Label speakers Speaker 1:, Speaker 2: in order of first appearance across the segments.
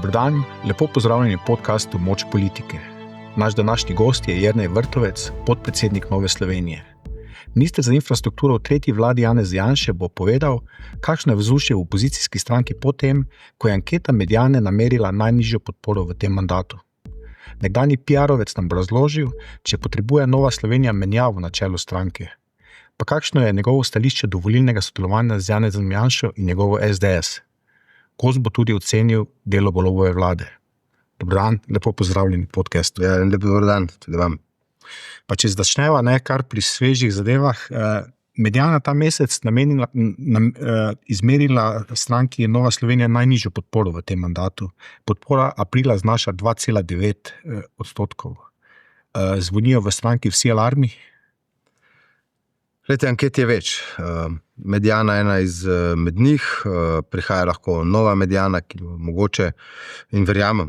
Speaker 1: Dober dan, lepo pozdravljeni v podcastu Moč politike. Naš današnji gost je Jernej Vrtovec, podpredsednik Nove Slovenije. Minister za infrastrukturo v tretji vladi Janez Janše bo povedal, kakšno je vzdušje v opozicijski stranki potem, ko je anketa Mediane namerila najnižjo podporo v tem mandatu. Nekdanji PR-ovec nam bo razložil, če potrebuje Nova Slovenija menjavo na čelu stranke. Pa kakšno je njegovo stališče do volilnega sodelovanja z Janezom Janšo in njegovo SDS. Gost bo tudi ocenil delo Golobove vlade. Dober dan, lepo pozdravljeni v podcastu.
Speaker 2: Ja, lepo dober dan tudi vam.
Speaker 1: Pa če začneva kar pri svežih zadevah, Mediana ta mesec izmerila stranki Nova Slovenija najnižjo podporo v tem mandatu. Podpora aprila znaša 2,9%. Zvonijo v stranki vsi alarmi?
Speaker 2: Glede, anket je več. Mediana je ena izmed njih, prihaja lahko nova Mediana, ki bo mogoče in verjamem,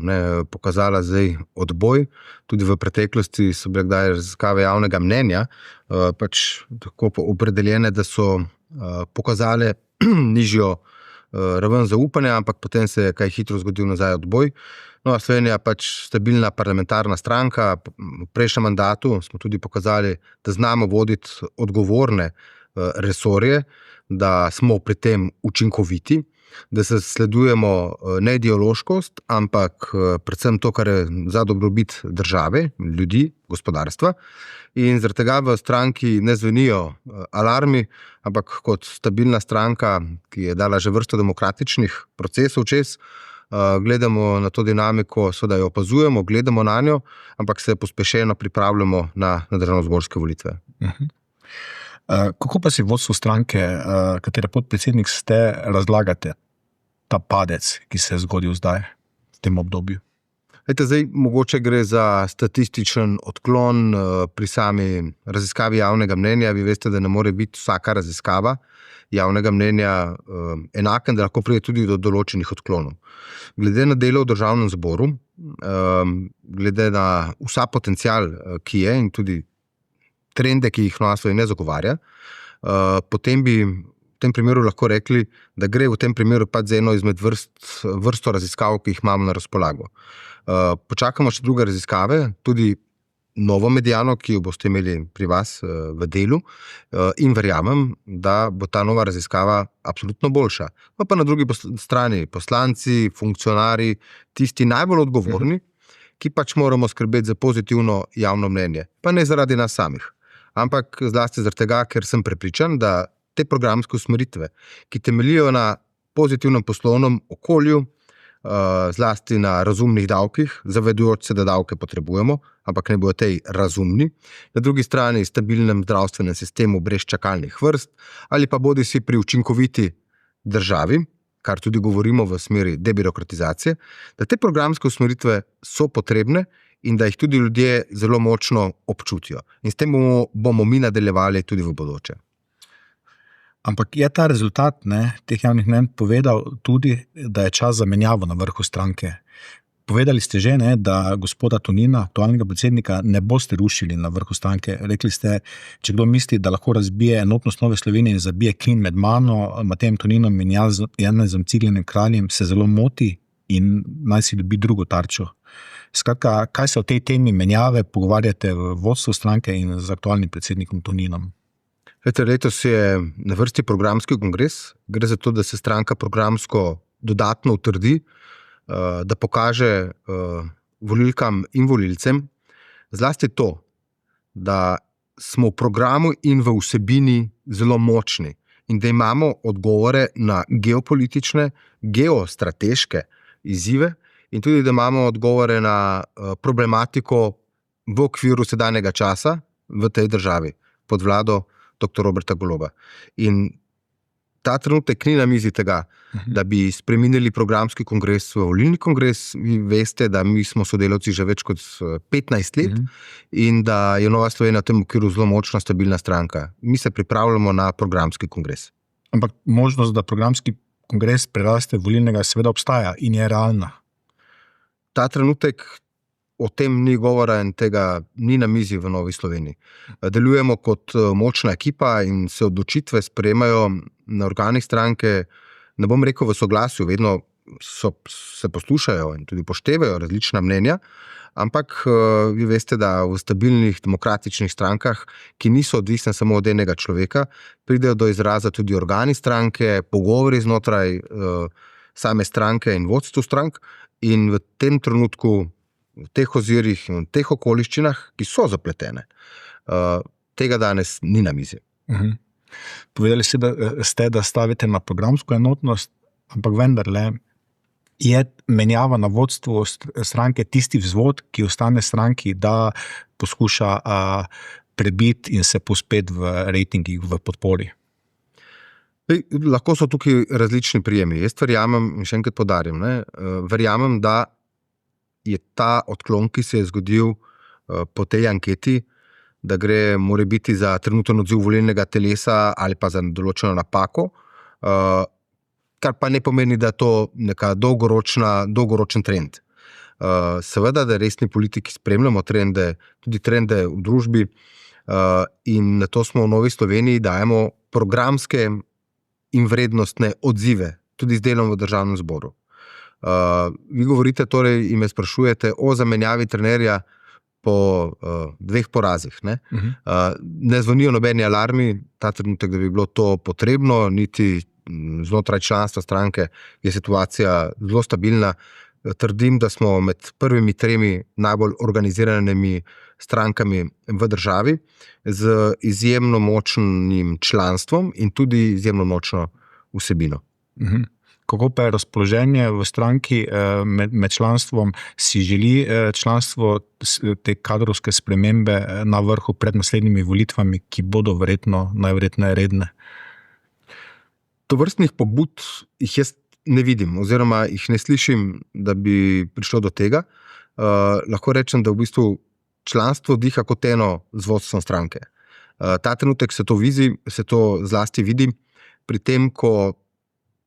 Speaker 2: pokazala zdaj odboj. Tudi v preteklosti so bile kdaj raziskave javnega mnenja, pač tako opredeljene, da so pokazale nižjo raven zaupanja, ampak potem se je kaj hitro zgodil nazaj odboj. Nova Slovenija pač stabilna parlamentarna stranka. V prejšnjem mandatu smo tudi pokazali, da znamo voditi odgovorne resorje, da smo pri tem učinkoviti, da se sledujemo ne ideološkost, ampak predvsem to, kar je za dobrobit države, ljudi, gospodarstva. In zaradi tega v stranki ne zvenijo alarmi, ampak kot stabilna stranka, ki je dala že vrsto demokratičnih procesov čez, gledamo na to dinamiko, seveda jo opazujemo, gledamo na njo, ampak se pospešeno pripravljamo na državnozborske volitve.
Speaker 1: Kako pa si vodstvo stranke, katere podpredsednik ste, razlagate ta padec, ki se je zgodil zdaj v tem obdobju?
Speaker 2: Zdaj mogoče gre za statističen odklon pri sami raziskavi javnega mnenja. Vi veste, da ne more biti vsaka raziskava javnega mnenja enaka, da lahko pride tudi do določenih odklonov. Glede na delo v državnem zboru, glede na vsa potencial, ki je in tudi trende, ki jih Nova Slovenija zagovarja, potem bi v tem primeru lahko rekli, da gre v tem primeru pač za eno izmed vrsto raziskav, ki jih imamo na razpolago. Počakamo še druge raziskave, tudi novo Mediano, ki jo boste imeli pri vas v delu, in verjamem, da bo ta nova raziskava absolutno boljša. Pa na drugi strani poslanci, funkcionarji, tisti najbolj odgovorni, ki pač moramo skrbeti za pozitivno javno mnenje. Pa ne zaradi nas samih, ampak zlasti zaradi tega, ker sem prepričan, da te programske usmeritve, ki temeljijo na pozitivnem poslovnem okolju, zlasti na razumnih davkih, zavedujoč se, da davke potrebujemo, ampak ne bojo tej razumni, na drugi strani stabilnem zdravstvenem sistemu brez čakalnih vrst, ali pa bodisi pri učinkoviti državi, kar tudi govorimo v smeri debirokratizacije, da te programske usmeritve so potrebne in da jih tudi ljudje zelo močno občutijo. In s tem bomo mi nadaljevali tudi v bodoče.
Speaker 1: Ampak je ta rezultat teh javnih mnenj povedal tudi, da je čas za menjavo na vrhu stranke. Povedali ste že, da gospoda Tonina, aktualnega predsednika, ne boste rušili na vrhu stranke. Rekli ste, če kdo misli, da lahko razbije enotnost Nove Slovenije in zabije klin med mano, Matejem Toninom in Janezom Ciglerjem Kraljem, se zelo moti in naj si dobi drugo tarčo. Skratka, kaj se o tej temi menjave pogovarjate v vodstvu stranke in z aktualnim predsednikom Toninom?
Speaker 2: Letos je na vrsti programski kongres. Gre za to, da se stranka programsko dodatno utrdi, da pokaže volilkam in volilcem zlasti to, da smo v programu in v vsebini zelo močni in da imamo odgovore na geopolitične, geostrateške izzive in tudi, da imamo odgovore na problematiko v okviru sedanjega časa v tej državi pod vlado dr. Roberta Goloba. In ta trenutek ni na mizi tega, da bi spremenili programski kongres v volilni kongres. Vi veste, da mi smo sodelavci že več kot 15 let in da je Nova Slovenija v tem okviru zelo močna, stabilna stranka. Mi se pripravljamo na programski kongres.
Speaker 1: Ampak možnost, da programski kongres preraste volilnega, seveda obstaja in je realna.
Speaker 2: Ta trenutek o tem ni govora in tega ni na mizi v Novi Sloveniji. Delujemo kot močna ekipa in se odločitve sprejemajo na organih stranke, ne bom rekel v soglasju, vedno se poslušajo in tudi upoštevajo različna mnenja, ampak vi veste, da v stabilnih demokratičnih strankah, ki niso odvisne samo od enega človeka, pridejo do izraza tudi organi stranke, pogovori znotraj same stranke in vodstvo strank, in v tem trenutku, v teh ozirih in v teh okoliščinah, ki so zapletene, tega danes ni na mizi.
Speaker 1: Povedali ste, da stavite na programsko enotnost, ampak vendarle je menjava na vodstvu stranke tisti vzvod, ki ostane stranki, da poskuša prebiti in se povzpeti v rejtingih, v podpori.
Speaker 2: Lahko so tukaj različni prijemi. Jaz verjamem, in še enkrat poudarjam, verjamem, da je ta odklon, ki se je zgodil po tej anketi, da gre morebiti za trenuten odziv volilnega telesa ali pa za določeno napako, kar pa ne pomeni, da je to neka dolgoročen trend. Seveda, da resni politiki spremljamo trende, tudi trende v družbi, in na to smo v Novi Sloveniji dajemo programske in vrednostne odzive, tudi z delom v Državnem zboru. Vi govorite torej in me sprašujete o zamenjavi trenerja po 2 porazih. Ne zvonijo nobeni alarmi ta trenutek, da bi bilo to potrebno, niti znotraj članstva stranke je situacija zelo stabilna. Trdim, da smo med prvimi 3 najbolj organiziranimi strankami v državi z izjemno močnim članstvom in tudi izjemno močno vsebino.
Speaker 1: Kako pa je razpoloženje v stranki med članstvom? Si želi članstvo te kadrovske spremembe na vrhu pred naslednjimi volitvami, ki bodo najverjetneje redne?
Speaker 2: Tovrstnih pobud jih jaz ne vidim, oziroma jih ne slišim, da bi prišlo do tega. Lahko rečem, da v bistvu članstvo diha kot eno z vodstvom stranke. Ta trenutek se to zlasti vidi pri tem, ko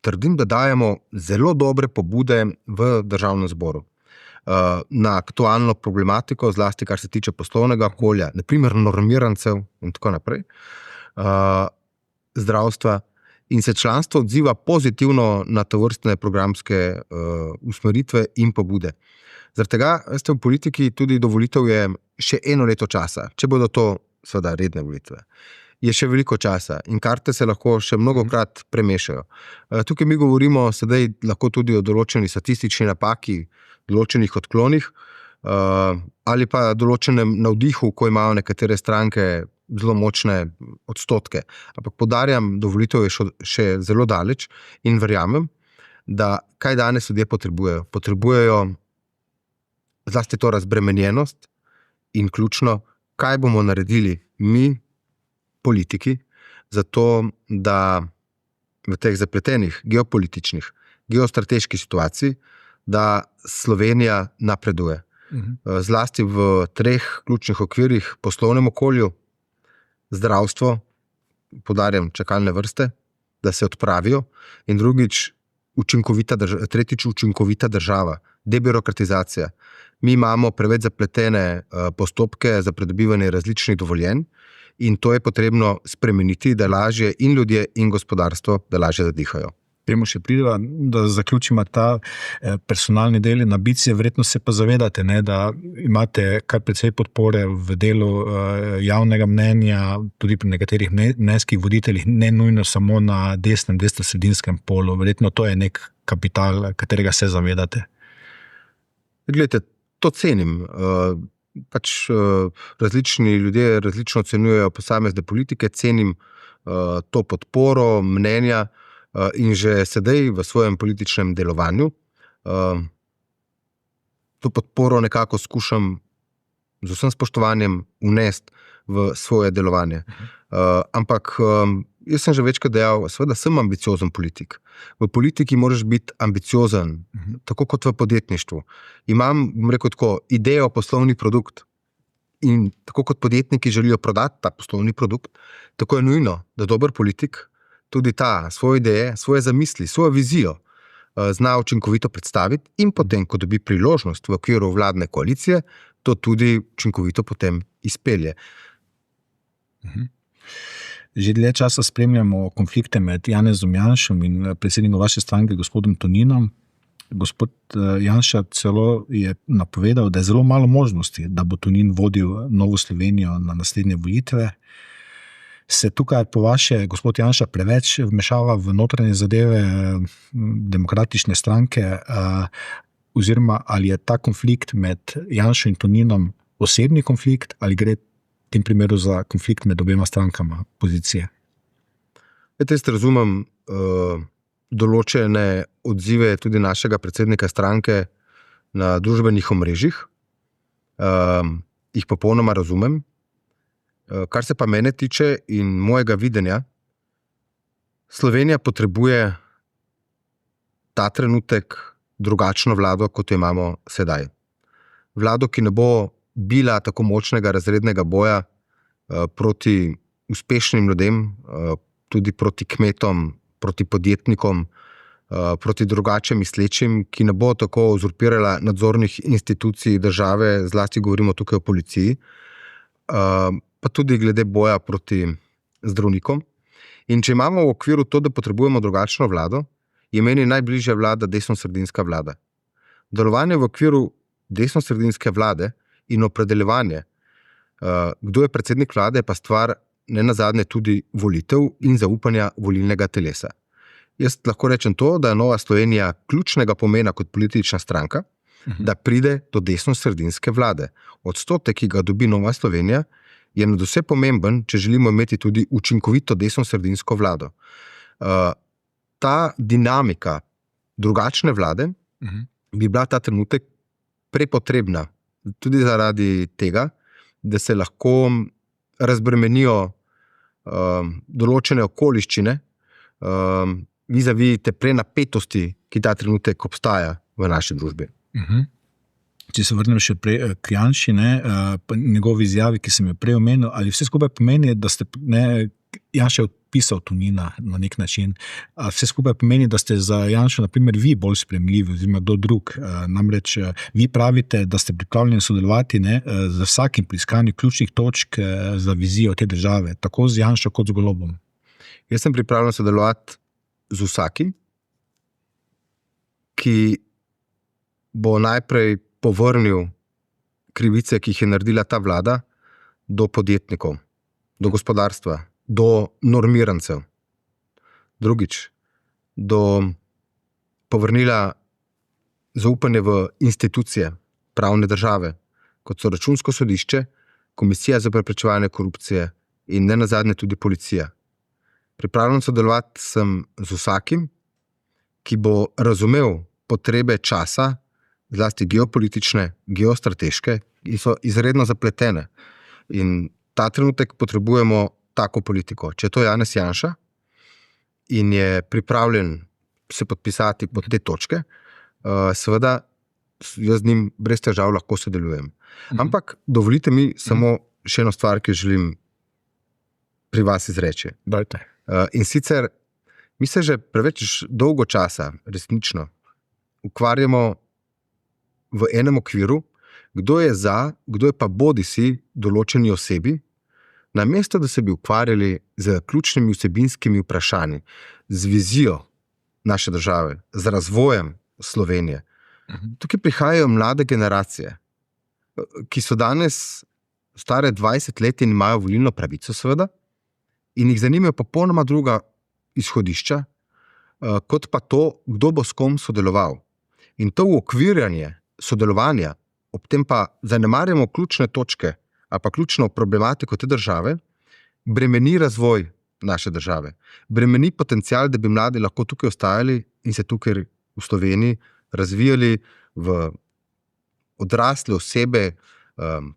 Speaker 2: trdim, da dajemo zelo dobre pobude v Državnem zboru na aktualno problematiko, zlasti kar se tiče poslovnega okolja, na primer normirancev in tako naprej, zdravstva, in se članstvo odziva pozitivno na tovrstne programske usmeritve in pobude. Zaradi tega, v politiki tudi do volitev je še 1 leto časa, če bodo to seveda redne volitve. Je še veliko časa in karte se lahko še mnogokrat premešajo. Tukaj mi govorimo sedaj lahko tudi o določeni statistični napaki, določenih odklonih ali pa določenem navdihu, ko imajo nekatere stranke zelo močne odstotke. Ampak poudarjam, do volitev je še zelo daleč in verjamem, da kaj danes ljudje potrebujejo. Potrebujejo zlasti to razbremenjenost in ključno, kaj bomo naredili mi, politiki, zato da v teh zapletenih geopolitičnih, geostrateških situacij, da Slovenija napreduje. Zlasti v 3 ključnih okvirih: poslovnem okolju, zdravstvo, poudarjam čakalne vrste, da se odpravijo, in tretjič učinkovita država, debirokratizacija. Mi imamo preveč zapletene postopke za pridobivanje različnih dovoljenj in to je potrebno spremeniti, da lažje in ljudje in gospodarstvo, da lažje zadihajo.
Speaker 1: Temu še prideva, da zaključimo ta personalni del in ambicije. Verjetno se pa zavedate, da imate kar precej podpore v delu javnega mnenja, tudi pri nekaterih mnenjskih voditeljih, ne nujno samo na desno-sredinskem polu. Verjetno to je nek kapital, katerega se zavedate.
Speaker 2: Glejte, to cenim. Različni ljudje različno ocenjujejo posamezne politike, cenim to podporo, mnenja, in že sedaj v svojem političnem delovanju to podporo nekako skušam z vsem spoštovanjem vnesti v svoje delovanje. Ampak jaz sem že večkrat dejal, seveda sem ambiciozen politik. V politiki moraš biti ambiciozen, tako kot v podjetništvu. Imam, rekel tako, idejo, poslovni produkt, in tako kot podjetniki želijo prodati ta poslovni produkt, tako je nujno, da dober politik tudi ta svoje ideje, svoje zamisli, svojo vizijo zna učinkovito predstaviti in potem, ko dobi priložnost v okviru vladne koalicije, to tudi učinkovito potem izpelje.
Speaker 1: Že dlje časa spremljamo konflikte med Janezom Janšom in predsednikom vaše stranke, gospodom Toninom. Gospod Janša celo je napovedal, da je zelo malo možnosti, da bo Tonin vodil Novo Slovenijo na naslednje volitve. Se tukaj po vaše, gospod Janša, preveč vmešava v notranje zadeve demokratične stranke, oziroma ali je ta konflikt med Janšo in Toninom osebni konflikt, ali gre v tem primeru za konflikt med obema strankama pozicije?
Speaker 2: Jaz razumem določene odzive tudi našega predsednika stranke na družbenih omrežjih. Jih popolnoma razumem. Kar se pa mene tiče in mojega videnja, Slovenija potrebuje ta trenutek drugačno vlado, kot jo imamo sedaj. Vlado, ki ne bo bila tako močnega razrednega boja proti uspešnim ljudem, tudi proti kmetom, proti podjetnikom, proti drugače mislečim, ki ne bo tako uzurpirala nadzornih institucij države, zlasti govorimo tukaj o policiji, pa tudi glede boja proti zdravnikom. In če imamo v okviru to, da potrebujemo drugačno vlado, je meni najbližja vlada desnosredinska vlada. Delovanje v okviru desnosredinske vlade in opredeljevanje, kdo je predsednik vlade, pa stvar nenazadnje tudi volitev in zaupanja volilnega telesa. Jaz lahko rečem to, da je Nova Slovenija ključnega pomena kot politična stranka, da pride do desnosredinske vlade. Odstotek, ki ga dobi Nova Slovenija, je nadvse pomemben, če želimo imeti tudi učinkovito desnosredinsko vlado. Ta dinamika drugačne vlade bi bila ta trenutek prepotrebna, tudi zaradi tega, da se lahko razbremenijo določene okoliščine vis-a-vis te prenapetosti, ki ta trenutek obstaja v naši družbi.
Speaker 1: Če se vrnem še prej k Janši, njegovi izjavi, ki sem jo prej omenil, ali vse skupaj pomeni, da ste, Janša je odpisal Tonina na nek način, vse skupaj pomeni, da ste za Janšo, na primer, vi bolj sprejemljivi, oziroma kdo drug. Namreč vi pravite, da ste pripravljeni sodelovati z vsakim pri iskanju ključnih točk za vizijo te države, tako z Janšo kot z Golobom.
Speaker 2: Jaz sem pripravljen sodelovati z vsakim, ki bo najprej povrnil krivice, ki jih je naredila ta vlada, do podjetnikov, do gospodarstva, do normirancev. Drugič, do povrnila zaupanje v institucije pravne države, kot so Računsko sodišče, Komisija za preprečevanje korupcije in nenazadnje tudi policija. Pripravljen sodelovati sem z vsakim, ki bo razumel potrebe časa, zlasti geopolitične, geostrateške, in so izredno zapletene. In ta trenutek potrebujemo tako politiko. Če je to Janez Janša in je pripravljen se podpisati pod te točke, seveda jaz z njim brez težav lahko sodelujem. Ampak dovolite mi samo še eno stvar, ki želim pri vas izreči.
Speaker 1: Dajte.
Speaker 2: In sicer, mi se že preveč dolgo časa resnično ukvarjamo v enem okviru, kdo je za, kdo je pa bodisi določeni osebi, namesto da se bi ukvarjali z ključnimi vsebinskimi vprašanji, z vizijo naše države, z razvojem Slovenije. Tukaj prihajajo mlade generacije, ki so danes stare 20 let in imajo volilno pravico, seveda, in jih zanimajo popolnoma druga izhodišča, kot pa to, kdo bo s kom sodeloval. In to uokvirjanje sodelovanja, ob tem pa zanemarjamo ključne točke ali pa ključno problematiko te države, bremeni razvoj naše države. Bremeni potencial, da bi mladi lahko tukaj ostajali in se tukaj v Sloveniji razvijali v odrasle osebe,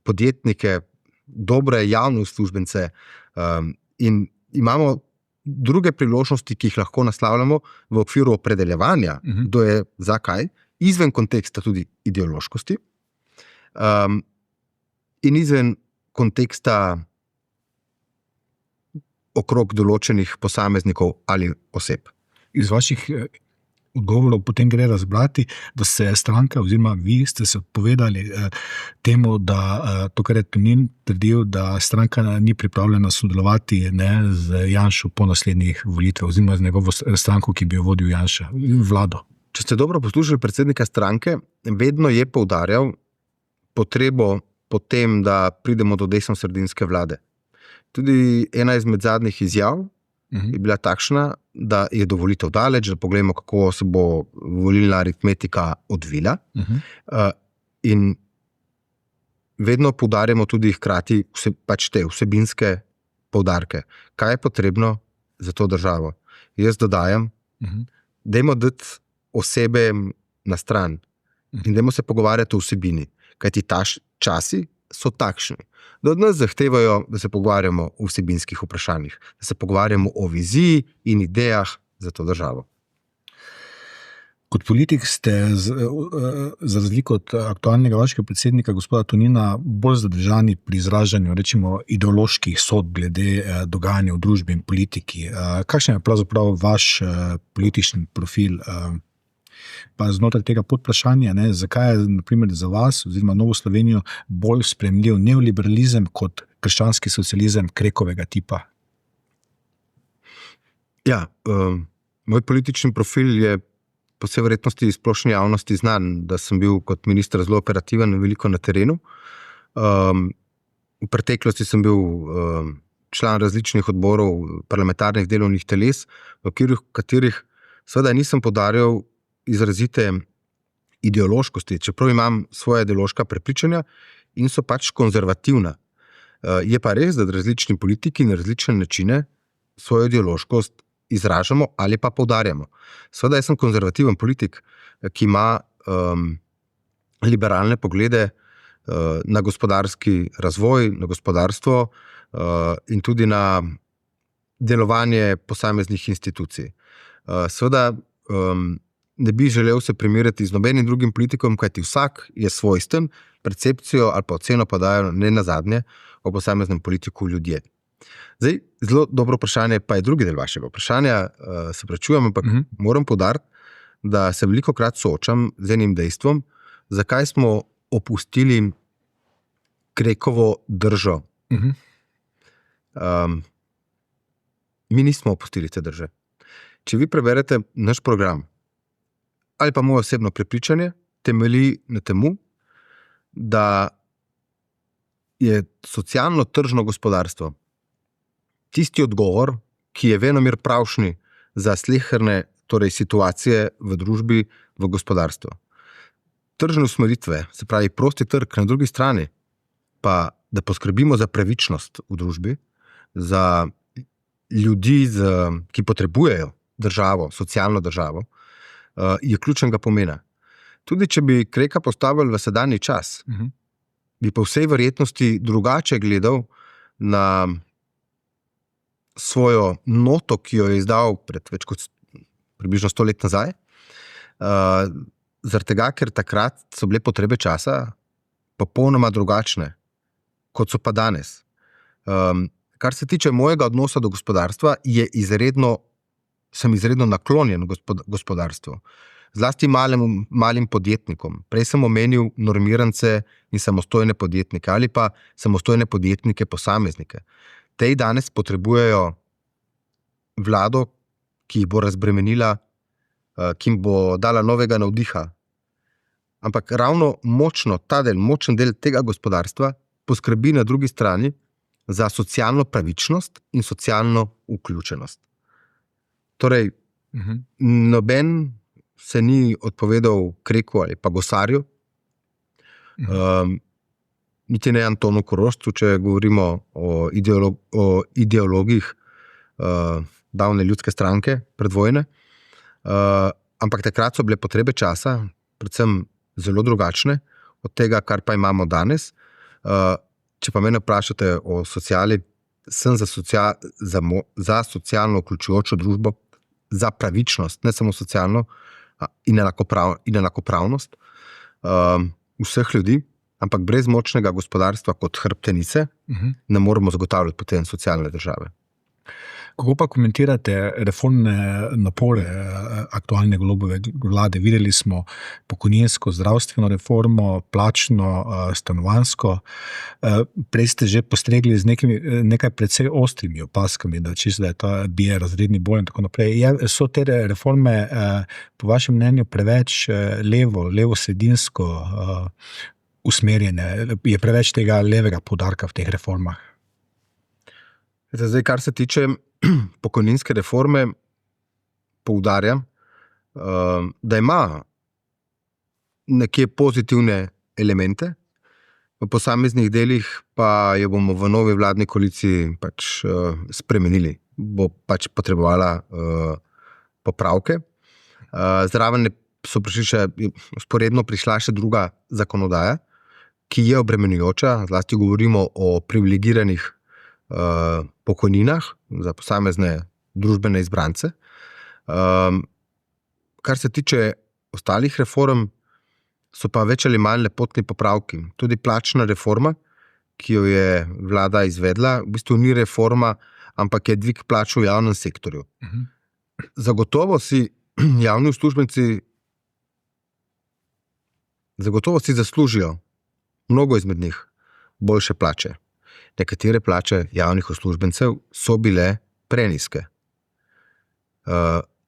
Speaker 2: podjetnike, dobre javne uslužbence in imamo druge priložnosti, ki jih lahko naslavljamo v okviru opredeljevanja, kdo je zakaj, izven konteksta tudi ideološkosti in izven konteksta okrog določenih posameznikov ali oseb.
Speaker 1: Iz vaših odgovorov potem gre razbrati, da se stranka oziroma vi ste se odpovedali temu, da to, kar je Tonin trdil, da stranka ni pripravljena sodelovati z Janšo po naslednjih volitvah oziroma z njegovo stranko, ki bi jo vodil Janša, vlado.
Speaker 2: Če ste dobro poslušali predsednika stranke, vedno je poudarjal potrebo po tem, da pridemo do desno-sredinske vlade. Tudi ena izmed zadnjih izjav je bila takšna, da je do volitev daleč, da pogledamo, kako se bo volilna aritmetika odvila. In vedno poudarjamo tudi hkrati pač te vsebinske poudarke. Kaj je potrebno za to državo? Jaz dodajam, dajmo dati osebe na stran in dajmo se pogovarjati o vsebini, kajti ta časi so takšni, da od nas zahtevajo, da se pogovarjamo o vsebinskih vprašanjih, da se pogovarjamo o viziji in idejah za to državo.
Speaker 1: Kot politik ste, za razliko od aktualnega vašega predsednika, gospoda Tonina, bolj zadržani pri izražanju, rečemo, ideoloških sodb glede dogajanja v družbi in politiki. Kakšen je pravzaprav vaš politični profil? Pa znotraj tega podvprašanja, zakaj je na primer za vas oziroma Novo Slovenijo bolj sprejemljiv neoliberalizem kot krščanski socializem Krekovega tipa?
Speaker 2: Ja, moj politični profil je po vsej verjetnosti splošni javnosti znan, da sem bil kot minister zelo operativen, veliko na terenu. V preteklosti sem bil član različnih odborov parlamentarnih delovnih teles, v katerih seveda nisem poudarjal izrazite ideološkosti, čeprav imam svoje ideološka prepričanja in so pač konzervativna. Je pa res, da različni politiki na različne načine svojo ideološkost izražamo ali pa poudarjamo. Seveda jaz sem konzervativen politik, ki ima liberalne poglede na gospodarski razvoj, na gospodarstvo in tudi na delovanje posameznih institucij. Seveda ne bi želel se primerjati z nobenim drugim politikom, kajti vsak je svojsten, percepcijo ali pa oceno pa dajo ne nazadnje o posameznem politiku ljudje. Zdaj, zelo dobro vprašanje pa je drugi del vašega vprašanja, se prečujem, ampak moram poudariti, da se velikokrat soočam z enim dejstvom, zakaj smo opustili Krekovo držo. Mi nismo opustili te drže. Če vi preberete naš program ali pa moje osebno prepričanje, temelji na temu, da je socialno-tržno gospodarstvo tisti odgovor, ki je venomer pravšnji za sleherne situacije v družbi, v gospodarstvu. Tržne usmeritve, se pravi prosti trg, na drugi strani pa, da poskrbimo za pravičnost v družbi, za ljudi, ki potrebujejo državo, socialno državo, je ključnega pomena. Tudi če bi Kreka postavili v sedanji čas, bi po vsej verjetnosti drugače gledal na svojo noto, ki jo je izdal pred več kot približno 100 let nazaj, zaradi tega, ker takrat so bile potrebe časa popolnoma drugačne, kot so pa danes. Kar se tiče mojega odnosa do gospodarstva, sem izredno naklonjen gospodarstvu. Zlasti malim podjetnikom. Prej sem omenil normirance in samostojne podjetnike ali pa samostojne podjetnike posameznike. Tej danes potrebujejo vlado, ki jih bo razbremenila, ki jim bo dala novega navdiha. Ampak ravno močen del tega gospodarstva poskrbi na drugi strani za socialno pravičnost in socialno vključenost. Torej, noben se ni odpovedal Kreku ali pa Gosarju, niti ne Antonu Korošcu, če govorimo o ideologih davne ljudske stranke predvojne. Ampak takrat so bile potrebe časa predvsem zelo drugačne od tega, kar pa imamo danes. Če pa mene vprašate o sociali, sem za socialno vključujočo družbo, za pravičnost, ne samo socialno, in enakopravnost vseh ljudi, ampak brez močnega gospodarstva kot hrbtenice ne moremo zagotavljati potem socialne države.
Speaker 1: Kako pa komentirate reformne napore aktualne Golobove vlade? Videli smo pokojninsko, zdravstveno reformo, plačno, stanovanjsko. Prej ste že postregli z nekaj precej ostrimi opazkami, da je ta razredni boj in tako naprej. So te reforme po vašem mnenju preveč levo-sredinsko usmerjene? Je preveč tega levega poudarka v teh reformah?
Speaker 2: Zdaj, kar se tiče pokojninske reforme, poudarjam, da ima nekje pozitivne elemente, v posameznih delih pa jo bomo v novi vladni koaliciji spremenili. Bo potrebovala popravke. Zraven so vzporedno prišla še druga zakonodaja, ki je obremenjujoča, zlasti govorimo o privilegiranih pokojninah za posamezne družbene izbrance. Kar se tiče ostalih reform, so pa več ali manj lepotni popravki. Tudi plačna reforma, ki jo je vlada izvedla, v bistvu ni reforma, ampak je dvig plač v javnem sektorju. Zagotovo si javni uslužbenci zaslužijo, mnogo izmed njih, boljše plače. Nekatere plače javnih uslužbencev so bile prenizke.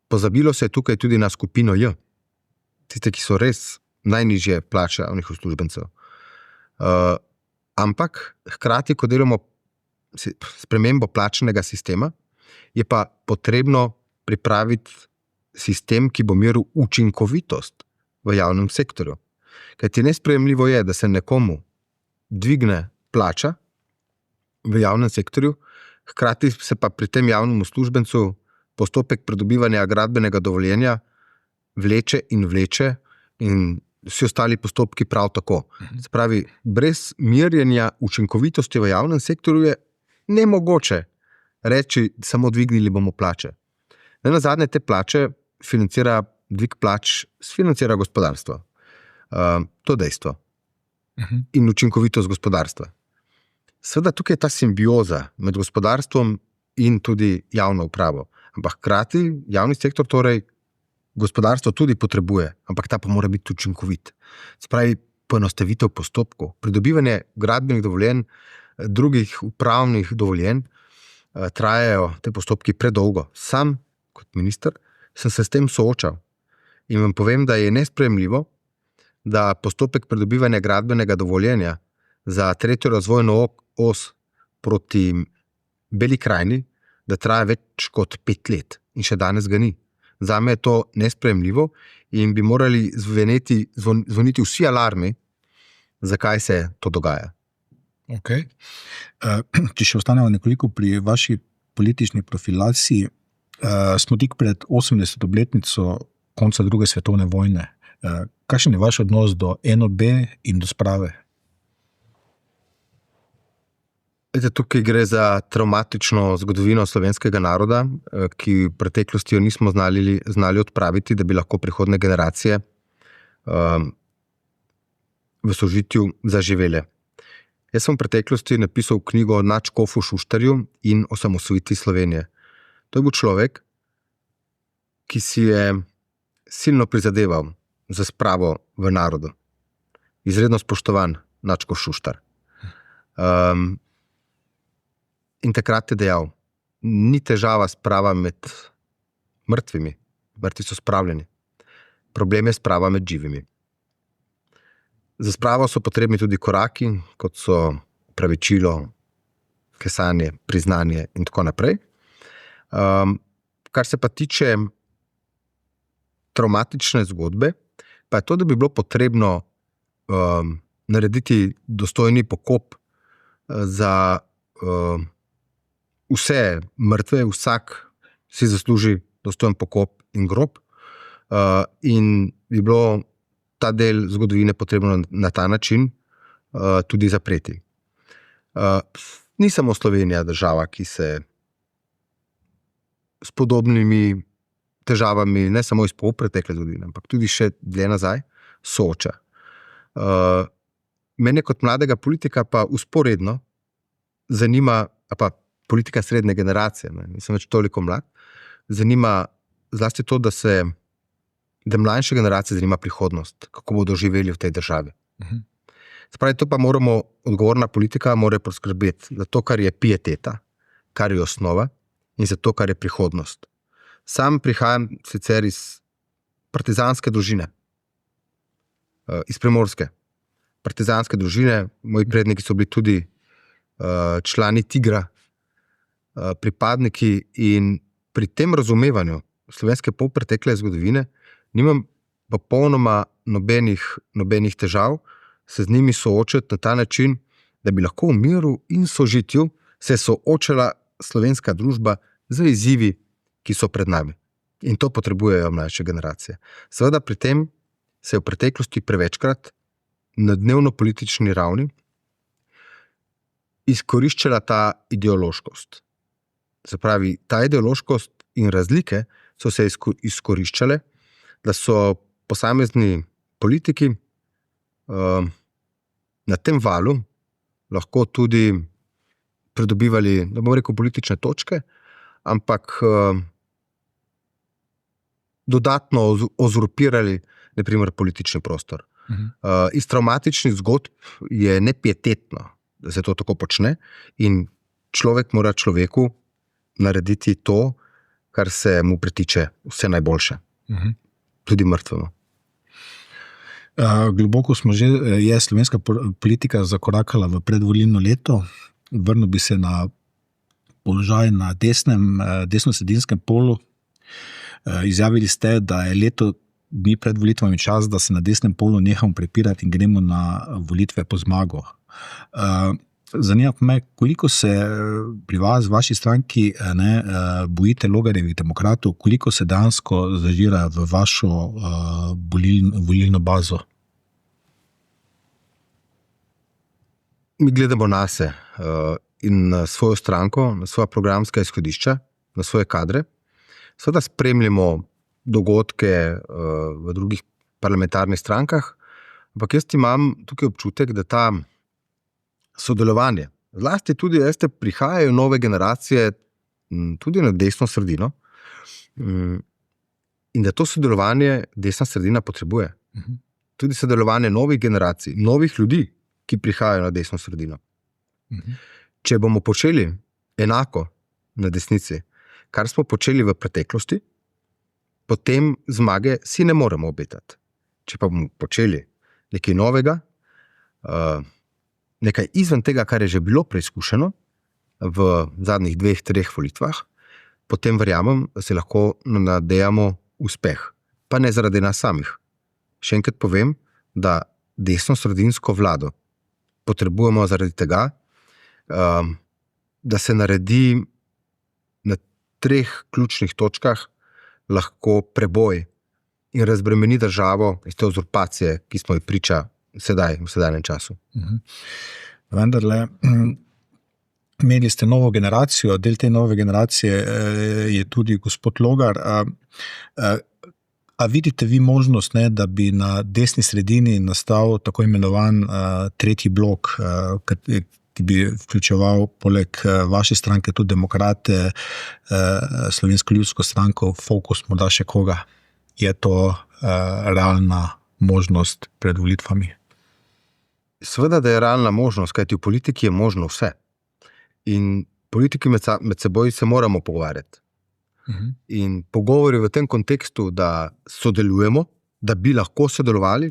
Speaker 2: Pozabilo se je tukaj tudi na skupino J, tiste, ki so res najnižje plače javnih uslužbencev. Ampak hkrati, ko delamo spremembo plačnega sistema, je pa potrebno pripraviti sistem, ki bo meril učinkovitost v javnem sektorju. Kajti nesprejemljivo je, da se nekomu dvigne plača v javnem sektorju, hkrati se pa pri tem javnem uslužbencu postopek pridobivanja gradbenega dovoljenja vleče in vsi ostali postopki prav tako. Se pravi, brez merjenja učinkovitosti v javnem sektorju je nemogoče reči, samo dvignili bomo plače. Nenazadnje te plače dvig plač financira gospodarstvo. To dejstvo. In učinkovitost gospodarstva. Seveda tukaj je ta simbioza med gospodarstvom in tudi javno upravo. Ampak hkrati javni sektor, torej gospodarstvo tudi potrebuje, ampak ta pa mora biti učinkovit. Se pravi, poenostavitev postopkov, pridobivanje gradbenih dovoljenj, drugih upravnih dovoljenj, trajajo te postopki predolgo. Sam, kot minister, sem se s tem soočal in vam povem, da je nesprejemljivo, da postopek pridobivanja gradbenega dovoljenja za 3. razvojno os proti Beli krajini, da traja več kot 5 let in še danes ga ni. Zame je to nesprejemljivo in bi morali zvoniti vsi alarmi, zakaj se to dogaja.
Speaker 1: Okay. Če še ostanemo nekoliko pri vaši politični profilaciji, smo tik pred 80. obletnico konca druge svetovne vojne. Kakšen je vaš odnos do NOB in do sprave?
Speaker 2: Tukaj gre za travmatično zgodovino slovenskega naroda, ki v preteklosti jo nismo znali odpraviti, da bi lahko prihodne generacije v sožitju zaživele. Jaz sem v preteklosti napisal knjigo o nadškofu Šuštarju in osamosvojitvi Slovenije. To je bil človek, ki si je silno prizadeval za spravo v narodu. Izredno spoštovan nadškof Šuštar. In takrat je dejal, ni težava sprava med mrtvimi, mrtvi so spravljeni. Problem je sprava med živimi. Za spravo so potrebni tudi koraki, kot so opravičilo, kesanje, priznanje in tako naprej. Kar se pa tiče travmatične zgodbe, pa je to, da bi bilo potrebno narediti dostojni pokop za vse mrtve, vsak si zasluži dostojen pokop in grob, in bi bilo ta del zgodovine potrebno na ta način tudi zapreti. Ni samo Slovenija država, ki se s podobnimi težavami, ne samo iz pretekle zgodovine, ampak tudi še dlje nazaj, sooča. Mene kot mladega politika pa vzporedno zanima, pa politika srednje generacije, nisem več toliko mlad, zanima zlasti to, da mlajše generacije zanima prihodnost, kako bodo živeli v tej državi. Spravi, to pa odgovorna politika mora poskrbeti za to, kar je pieteta, kar je osnova in za to, kar je prihodnost. Sam prihajam sicer iz partizanske družine, iz Primorske. Partizanske družine, moji predniki so bili tudi člani Tigra, pripadniki, in pri tem razumevanju slovenske polpretekle zgodovine nimam popolnoma nobenih težav se z njimi soočati na ta način, da bi lahko v miru in sožitju se soočala slovenska družba z izzivi, ki so pred nami. In to potrebujejo mlajše generacije. Seveda pri tem se je v preteklosti prevečkrat na dnevno-politični ravni izkoriščala ta ideološkost. Se pravi, ta ideološkost in razlike so se izkoriščale, da so posamezni politiki na tem valu lahko tudi pridobivali, da bom rekel, politične točke, ampak dodatno ozurpirali, na primer, politični prostor. Iz travmatičnih zgodb je nepietetno, da se to tako počne, in človek mora človeku narediti to, kar se mu pritiče, vse najboljše. Tudi mrtvemu.
Speaker 1: Globoko je slovenska politika zakorakala v predvolilno leto. Vrnil bi se na položaj na desno-sredinskem polu. Izjavili ste, da je leto dni pred volitvami čas, da se na desnem polu nehamo prepirati in gremo na volitve po zmago. Zanima me, koliko se pri vas, v vaši stranki, bojite Logarjevih demokratov, koliko se dejansko zažira v vašo volilno bazo?
Speaker 2: Mi gledamo nase in na svojo stranko, na svoja programska izhodišča, na svoje kadre. Seveda spremljamo dogodke v drugih parlamentarnih strankah, ampak jaz imam tukaj občutek, da ta sodelovanje, zlasti tudi, prihajajo nove generacije tudi na desno sredino, in da to sodelovanje desna sredina potrebuje. Tudi sodelovanje novih generacij, novih ljudi, ki prihajajo na desno sredino. Če bomo počeli enako na desnici, kar smo počeli v preteklosti, potem zmage si ne moremo obetati. Če pa bomo počeli nekaj novega, nekaj izven tega, kar je že bilo preizkušeno v zadnjih 2-3 volitvah, potem verjamem, da se lahko nadejamo uspeh. Pa ne zaradi nas samih. Še enkrat povem, da desno-sredinsko vlado potrebujemo zaradi tega, da se naredi na 3 ključnih točkah lahko preboj in razbremeni državo iz te uzurpacije, ki smo ji priča sedaj, v sedajnem času.
Speaker 1: Vendarle, imeli ste novo generacijo, del te nove generacije je tudi gospod Logar. A vidite vi možnost, da bi na desni sredini nastal tako imenovan tretji blok, ki bi vključeval poleg vaše stranke tudi demokrate, Slovensko ljudsko stranko, Fokus, morda še koga? Je to realna možnost pred volitvami?
Speaker 2: Seveda, da je realna možnost, kajti v politiki je možno vse. In politiki med seboj se moramo pogovarjati. In pogovori v tem kontekstu, da sodelujemo, da bi lahko sodelovali,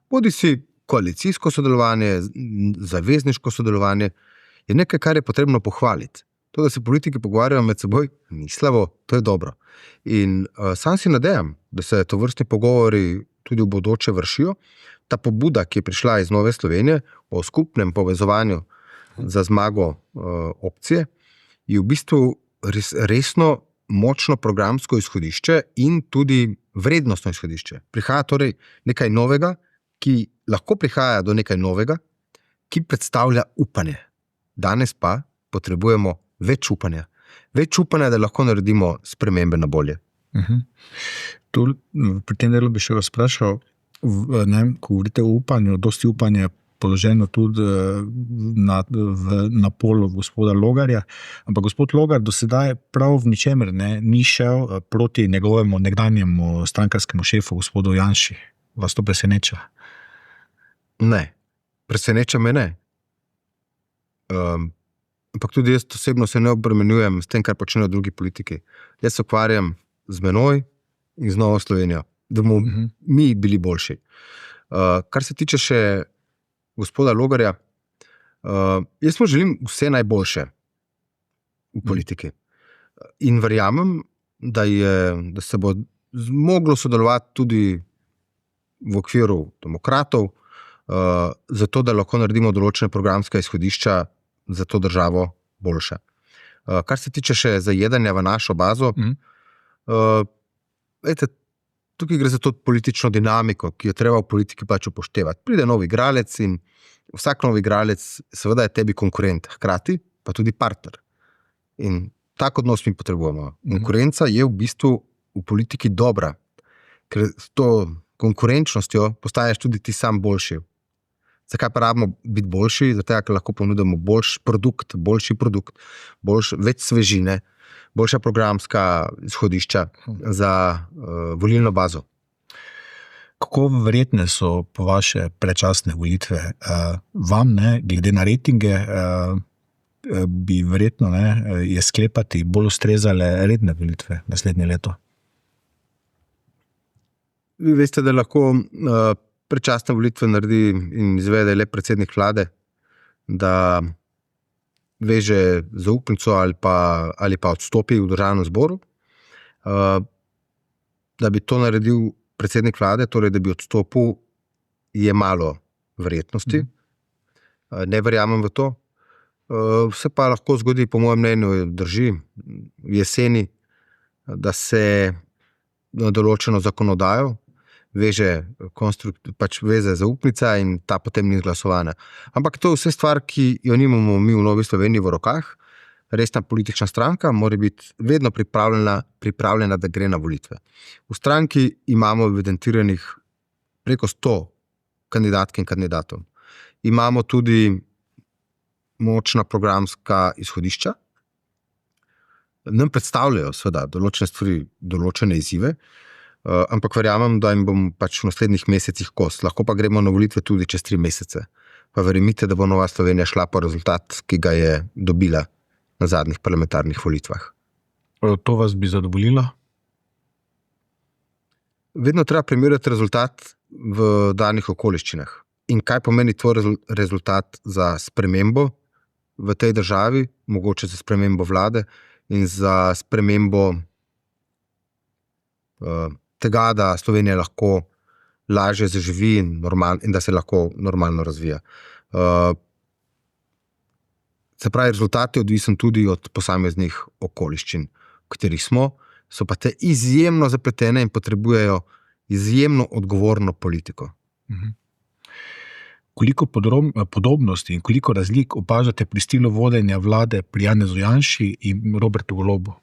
Speaker 2: bodi si koalicijsko sodelovanje, zavezniško sodelovanje, je nekaj, kar je potrebno pohvaliti. To, da se politiki pogovarjajo med seboj, ni slabo, to je dobro. In sam si nadejam, da se tovrstni pogovori tudi v bodoče vršijo. Ta pobuda, ki je prišla iz Nove Slovenije o skupnem povezovanju za zmago opcije, je v bistvu resno močno programsko izhodišče in tudi vrednostno izhodišče. Prihaja torej nekaj novega, ki lahko prihaja do nekaj novega, ki predstavlja upanje. Danes pa potrebujemo več upanja. Več upanja, da lahko naredimo spremembe na bolje.
Speaker 1: Pri tem delu bi še vas vprašal, ko govorite o upanju, dosti upanja položeno tudi na polu gospoda Logarja, ampak gospod Logar do sedaj prav v ničemer ni šel proti njegovemu nekdanjemu strankarskemu šefu, gospodu Janši. Vas to preseneča?
Speaker 2: Ne, preseneča me ne. Ampak tudi jaz osebno se ne obremenjujem s tem, kar počnejo drugi politiki. Jaz se ukvarjam z menoj in z Novo Slovenijo, da bomo mi bili boljši. Kar se tiče še gospoda Logarja, jaz mu želim vse najboljše v politiki. In verjamem, da se bo moglo sodelovati tudi v okviru demokratov, zato da lahko naredimo določene programske izhodišča za to državo boljše. Kar se tiče še zajedanja v našo bazo, tukaj gre za to politično dinamiko, ki jo treba v politiki pač upoštevati. Pride nov igralec in vsak nov igralec seveda je tebi konkurent, hkrati pa tudi partner. In tak odnos mi potrebujemo. Konkurenca je v bistvu v politiki dobra, ker s to konkurenčnostjo postaješ tudi ti sam boljši. Zakaj pa rabimo biti boljši? Zato, ker lahko ponudimo boljši produkt, več svežine, boljša programska izhodišča za volilno bazo.
Speaker 1: Kako verjetne so po vaše predčasne volitve? Vam, glede na rejtinge, bi verjetno je sklepati bolj ustrezale redne volitve naslednje leto?
Speaker 2: Vi veste, da lahko predčasne volitve naredi in izvede le predsednik vlade, da veže zaupnico ali pa odstopi v državnem zboru. Da bi to naredil predsednik vlade, torej da bi odstopil, je malo verjetnosti. Ne verjamem v to. Vse pa lahko zgodi, po mojem mnenju, drži v jeseni, da se na določeno zakonodajo veže zaupnica in ta potem ni izglasovana. Ampak to je vse stvar, ki jo nimamo mi v Novi Sloveniji v rokah. Resna politična stranka mora biti vedno pripravljena, da gre na volitve. V stranki imamo evidentiranih preko 100 kandidatk in kandidatov. Imamo tudi močna programska izhodišča. Nam predstavljajo seveda določene stvari, določene izzive, ampak verjamem, da jim bom pač v naslednjih mesecih kos. Lahko pa gremo na volitve tudi čez 3 mesece. Pa verjemite, da bo Nova Slovenija šla po rezultat, ki ga je dobila na zadnjih parlamentarnih volitvah.
Speaker 1: To vas bi zadovoljilo?
Speaker 2: Vedno treba primerjati rezultat v danih okoliščinah. In kaj pomeni tvoj rezultat za spremembo v tej državi, mogoče za spremembo vlade in za spremembo tega, da Slovenija lahko lažje zaživi in da se lahko normalno razvija. Se pravi, rezultat je odvisen tudi od posameznih okoliščin, v katerih smo, so pa te izjemno zapletene in potrebujejo izjemno odgovorno politiko.
Speaker 1: Koliko podobnosti in koliko razlik opažate pri stilu vodenja vlade pri Janezu Janši in Robertu Golobu?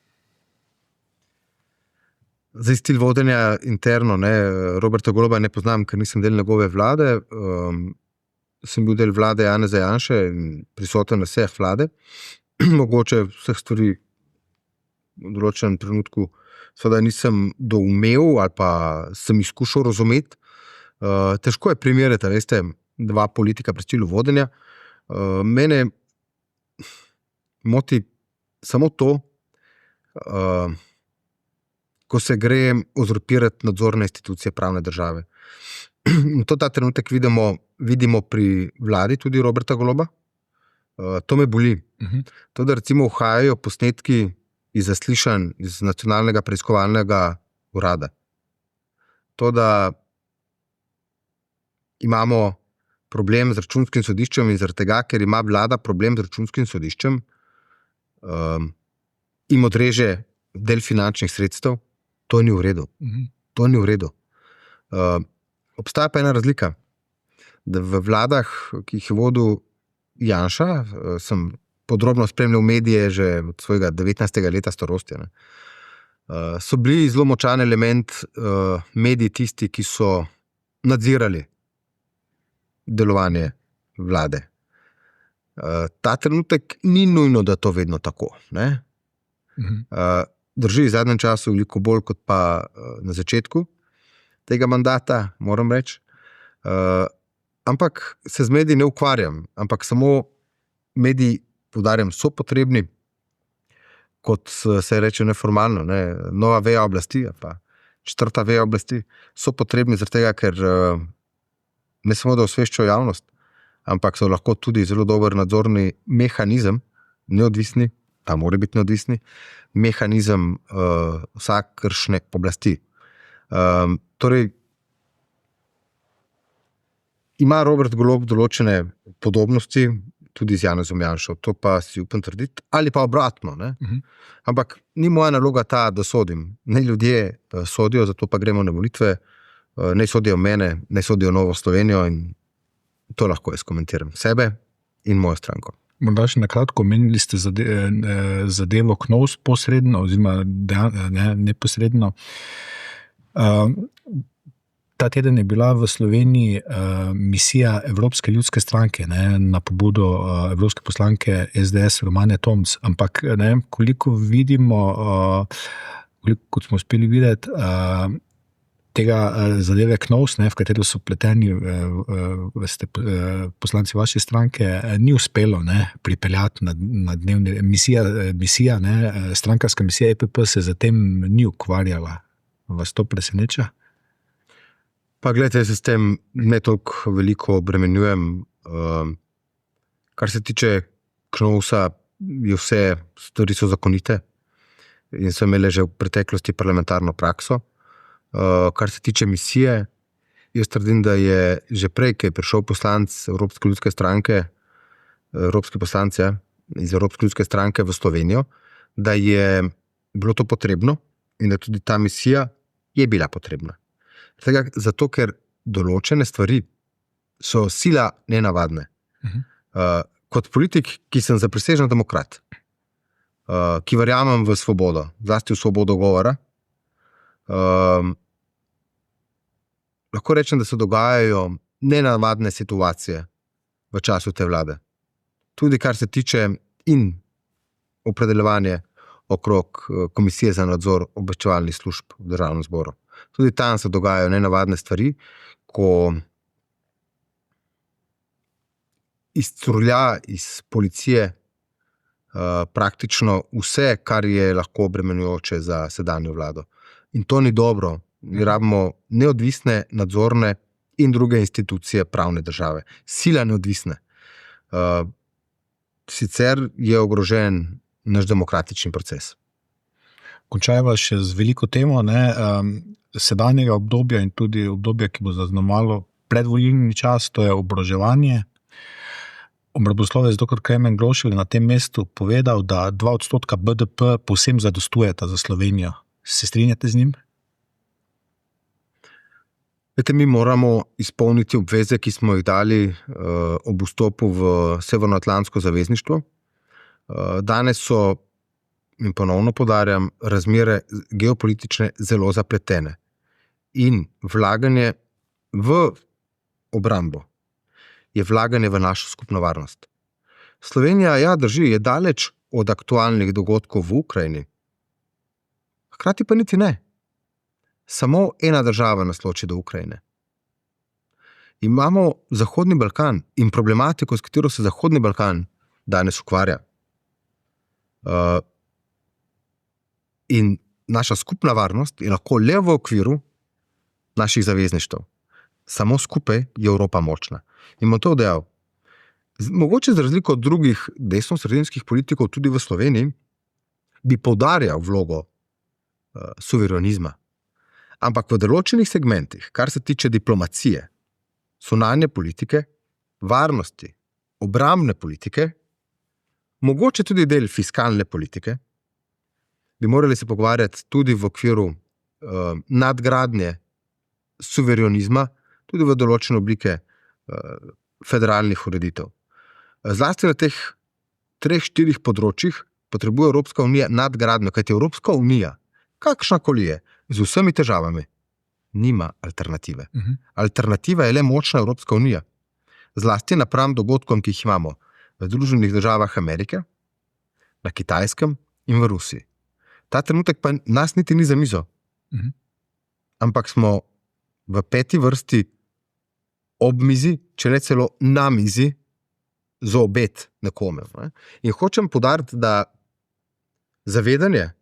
Speaker 2: Zdaj, stil vodenja interno, Roberta Goloba ne poznam, ker nisem del njegove vlade. Sem bil del vlade Janeza Janše in prisoten na vseh vlade. Mogoče vseh stvari v določenem trenutku seveda nisem doumel ali pa sem jih skušal razumeti. Težko je primerjati, veste, dva politika pri stilu vodenja. Mene moti samo to, ko se gre uzurpirati nadzorne institucije pravne države. In to ta trenutek vidimo pri vladi tudi Roberta Goloba. To me boli. To, da recimo uhajajo posnetki iz zaslišanj iz Nacionalnega preiskovalnega urada. To, da imamo problem z Računskim sodiščem in zaradi tega, ker ima vlada problem z Računskim sodiščem, jim odreže del finančnih sredstev, to ni v redu. To ni v redu. Obstaja pa ena razlika, da v vladah, ki jih je vodil Janša, sem podrobno spremljal medije že od svojega 19. leta starosti, so bili zelo močan element mediji tisti, ki so nadzirali delovanje vlade. Ta trenutek ni nujno, da to vedno tako. Ne? Drži v zadnjem času veliko bolj kot pa na začetku tega mandata, moram reči. Ampak se z mediji ne ukvarjam, ampak samo mediji, poudarjam, so potrebni, kot se reče neformalno, ne? Nova veja oblasti, pa četrta veja oblasti, so potrebni zaradi tega, ker ne samo da osveščajo javnost, ampak so lahko tudi zelo dober nadzorni mehanizem, neodvisni, pa mora biti neodvisni, mehanizem vsakršne oblasti. Torej, ima Robert Golob določene podobnosti tudi z Janezom Janšo, to pa si upam trditi, ali pa obratno. Ne? Ampak ni moja naloga ta, da sodim. Ne ljudje sodijo, zato pa gremo na volitve, ne sodijo mene, ne sodijo Novo Slovenijo in to lahko jaz komentiram. Sebe in mojo stranko.
Speaker 1: Morda še nakratko, omenili ste zadevo KNOVS posredno, oziroma neposredno. Ta teden je bila v Sloveniji misija Evropske ljudske stranke, na pobudo evropske poslanke SDS Romane Tomc, ampak koliko vidimo, kot smo uspeli videti, tega zadeve KNOVS, v katero so pleteni poslanci vaše stranke, ni uspelo pripeljati na dnevne misija, strankarska misija EPP se zatem ni ukvarjala. Vas to preseneča?
Speaker 2: Pa gledajte, jaz se s tem ne toliko veliko obremenjujem. Kar se tiče KNOVS-a, vse stvari so zakonite in so imele že v preteklosti parlamentarno prakso. Kar se tiče misije, jaz trdim, da je že prej, ko je prišel poslanc Evropske ljudske stranke, evropski poslanci iz Evropske ljudske stranke v Slovenijo, da je bilo to potrebno in da tudi ta misija je bila potrebna. Zato, ker določene stvari so sila nenavadne. Kot politik, ki sem zaprisežen demokrat, ki verjamem v svobodo, zlasti v svobodo govora, lahko rečem, da se dogajajo nenavadne situacije v času te vlade. Tudi kar se tiče in opredeljevanje okrog Komisije za nadzor obveščevalnih služb v Državnem zboru. Tudi tam se dogajajo nenavadne stvari, ko izcurlja iz policije praktično vse, kar je lahko obremenjujoče za sedanjo vlado. In to ni dobro. Mi rabimo neodvisne, nadzorne in druge institucije pravne države. Sila neodvisne. Sicer je ogrožen naš demokratični proces.
Speaker 1: Končajva še z veliko temo, sedanjega obdobja in tudi obdobja, ki bo zaznamovalo predvolilni čas, to je oboroževanje. Obramboslovec dr. Klemen Grošelj na tem mestu povedal, da 2% BDP povsem zadostujeta za Slovenijo. Se strinjate z njim?
Speaker 2: Mi moramo izpolniti obveze, ki smo jih dali ob vstopu v Severnoatlantsko zavezništvo. Danes so, in ponovno poudarjam, razmere geopolitične zelo zapletene. In vlaganje v obrambo je vlaganje v našo skupno varnost. Slovenija, drži, je daleč od aktualnih dogodkov v Ukrajini. Hkrati pa niti ne. Samo ena država nas loči do Ukrajine. Imamo Zahodni Balkan in problematiko, s katero se Zahodni Balkan danes ukvarja. In naša skupna varnost je lahko le v okviru naših zavezništev. Samo skupaj je Evropa močna. In bom to dejal. Mogoče z razliko od drugih desno-sredinskih politikov tudi v Sloveniji bi poudarjal vlogo suverenizma. Ampak v določenih segmentih, kar se tiče diplomacije, zunanje politike, varnosti, obrambne politike, mogoče tudi del fiskalne politike, bi morali se pogovarjati tudi v okviru nadgradnje suverenizma, tudi v določene oblike federalnih ureditev. Zlasti na teh 3-4 področjih potrebuje Evropska unija nadgradnjo, kajti Evropska unija, kakšnakoli je, z vsemi težavami, nima alternative. Alternativa je le močna Evropska unija. zlasti napram dogodkom, ki jih imamo v Združenih državah Amerike, na Kitajskem in v Rusiji. Ta trenutek pa nas niti ni za mizo, ampak smo v 5. vrsti ob mizi, če ne celo na mizi, za obet nekome. Ne? In hočem poudariti, da zavedanje,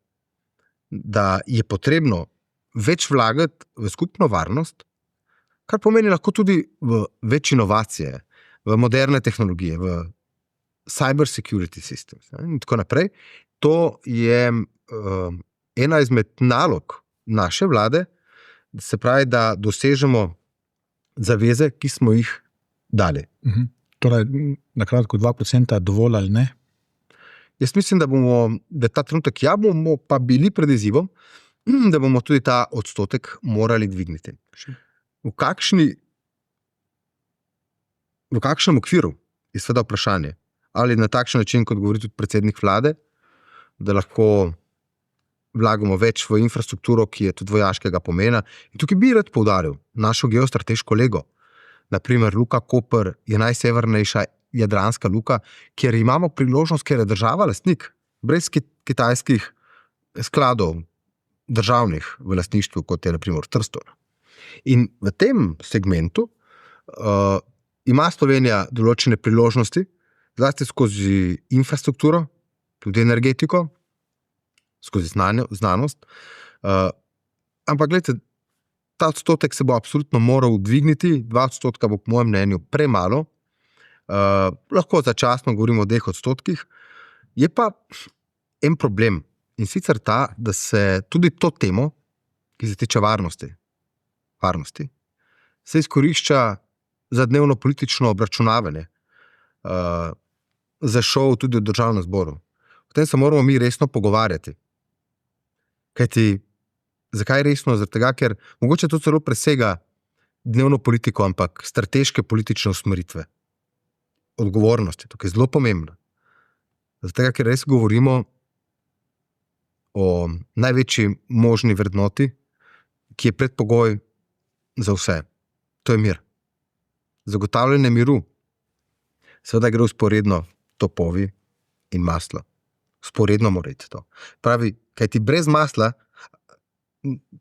Speaker 2: da je potrebno več vlagati v skupno varnost, kar pomeni lahko tudi v več inovacije, v moderne tehnologije, v cyber security systems in tako naprej. To je ena izmed nalog naše vlade, se pravi, da dosežemo zaveze, ki smo jih dali.
Speaker 1: Torej, na kratko 2% dovolj ali ne?
Speaker 2: Jaz mislim, da ta trenutek bomo pa bili pred izzivom, da bomo tudi ta odstotek morali dvigniti. V kakšnem okviru je seveda vprašanje. Ali na takšen način, kot govori tudi predsednik vlade, da lahko vlagamo več v infrastrukturo, ki je tudi vojaškega pomena. In tukaj bi rad poudaril našo geostrateško lego. Naprimer, Luka Koper je najsevernejša jadranska luka, kjer imamo priložnost, ker je država lastnik, brez kitajskih skladov državnih v lastništvu, kot je naprimer Trstor. In v tem segmentu ima Slovenija določene priložnosti, zlasti skozi infrastrukturo, tudi energetiko, skozi znanost. Ampak gledajte, ta odstotek se bo absolutno moral dvigniti, 2% bo po mojem mnenju premalo, lahko začasno govorimo o 2%, je pa en problem in sicer ta, da se tudi to temo, ki se tiče varnosti, se izkorišča za dnevno politično obračunavanje, za šov tudi v državnem zboru. O tem se moramo mi resno pogovarjati. Kajti, zakaj resno? Zaradi tega, ker mogoče to celo presega dnevno politiko, ampak strateške politične usmeritve. Odgovornost je tukaj zelo pomembna. Zaradi tega, ker res govorimo o največji možni vrednoti, ki je predpogoj za vse. To je mir. Zagotavljanje miru. Seveda gre vzporedno topovi in maslo. Vzporedno mora iti to. Pravi, kajti brez masla,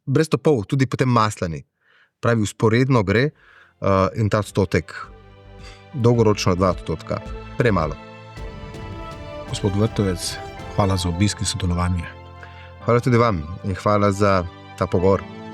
Speaker 2: brez topov, tudi potem masla ni. Pravi, vzporedno gre in ta odstotek dolgoročno 2%. Premalo.
Speaker 1: Gospod Vrtovec, hvala za obisk in sodelovanje.
Speaker 2: Hvala tudi vam in hvala za ta pogovor.